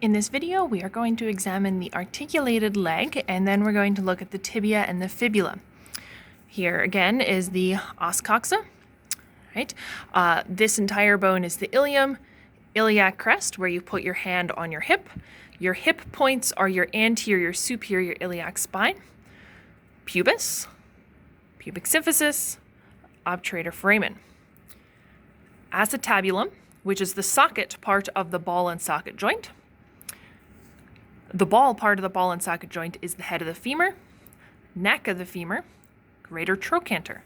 In this video, we are going to examine the articulated leg, and then we're going to look at the tibia and the fibula. Here again is the os coxa. Right? This entire bone is the ilium, iliac crest, where you put your hand on your hip. Your hip points are your anterior superior iliac spine, pubis, pubic symphysis, obturator foramen. Acetabulum, which is the socket part of the ball and socket joint. The ball part of the ball and socket joint is the head of the femur, neck of the femur, greater trochanter.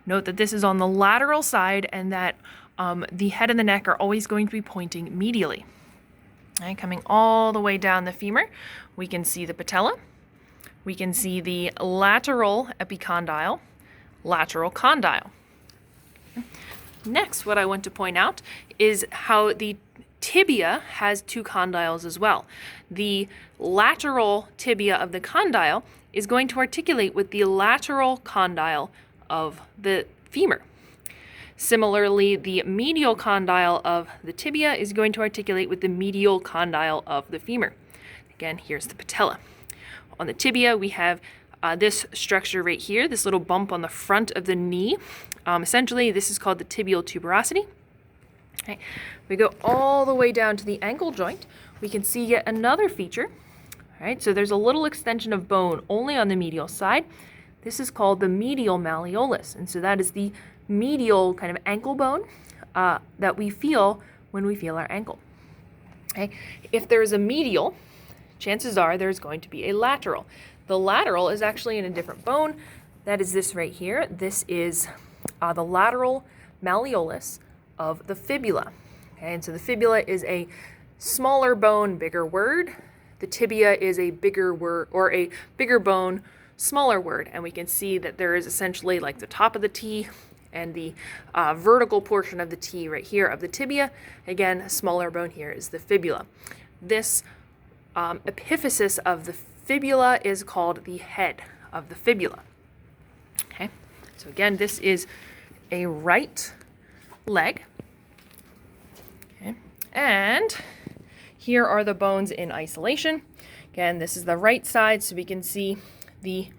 Note that this is on the lateral side and that the head and the neck are always going to be pointing medially. Okay, coming all the way down the femur, we can see the patella. We can see the lateral epicondyle, lateral condyle. Next, what I want to point out is how the tibia has two condyles as well. The lateral tibia of the condyle is going to articulate with the lateral condyle of the femur. Similarly, the medial condyle of the tibia is going to articulate with the medial condyle of the femur. Again, here's the patella. On the tibia, we have this structure right here, this little bump on the front of the knee. Essentially, this is called the tibial tuberosity. Okay. We go all the way down to the ankle joint. We can see yet another feature. All right, so there's a little extension of bone only on the medial side. This is called the medial malleolus, and so that is the medial kind of ankle bone that we feel when we feel our ankle. Okay. If there's a medial, chances are there's going to be a lateral. The lateral is actually in a different bone. That is this right here. This is the lateral malleolus of the fibula. Okay, and so the fibula is a smaller bone, bigger word. The tibia is a bigger word, or a bigger bone, smaller word. And we can see that there is essentially like the top of the T and the vertical portion of the T right here of the tibia. Again, a smaller bone here is the fibula. This epiphysis of the fibula is called the head of the fibula. Okay, so again, this is a right leg. Okay, and here are the bones in isolation. Again, this is the right side, so we can see the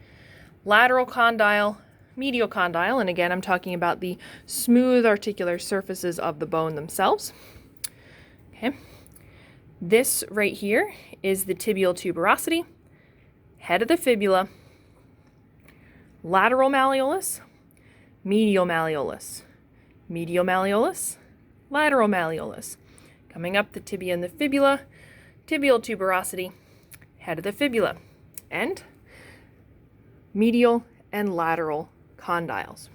lateral condyle, medial condyle, and again, I'm talking about the smooth articular surfaces of the bone themselves. Okay, this right here is the tibial tuberosity, head of the fibula, lateral malleolus, medial malleolus, medial malleolus, lateral malleolus. Coming up the tibia and the fibula, tibial tuberosity, head of the fibula, and medial and lateral condyles.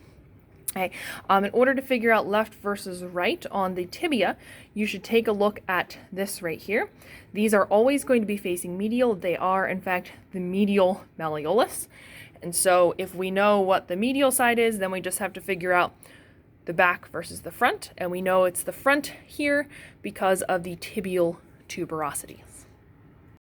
Okay. In order to figure out left versus right on the tibia, you should take a look at this right here. These are always going to be facing medial. They are, in fact, the medial malleolus. And so if we know what the medial side is, then we just have to figure out the back versus the front. And we know it's the front here because of the tibial tuberosity.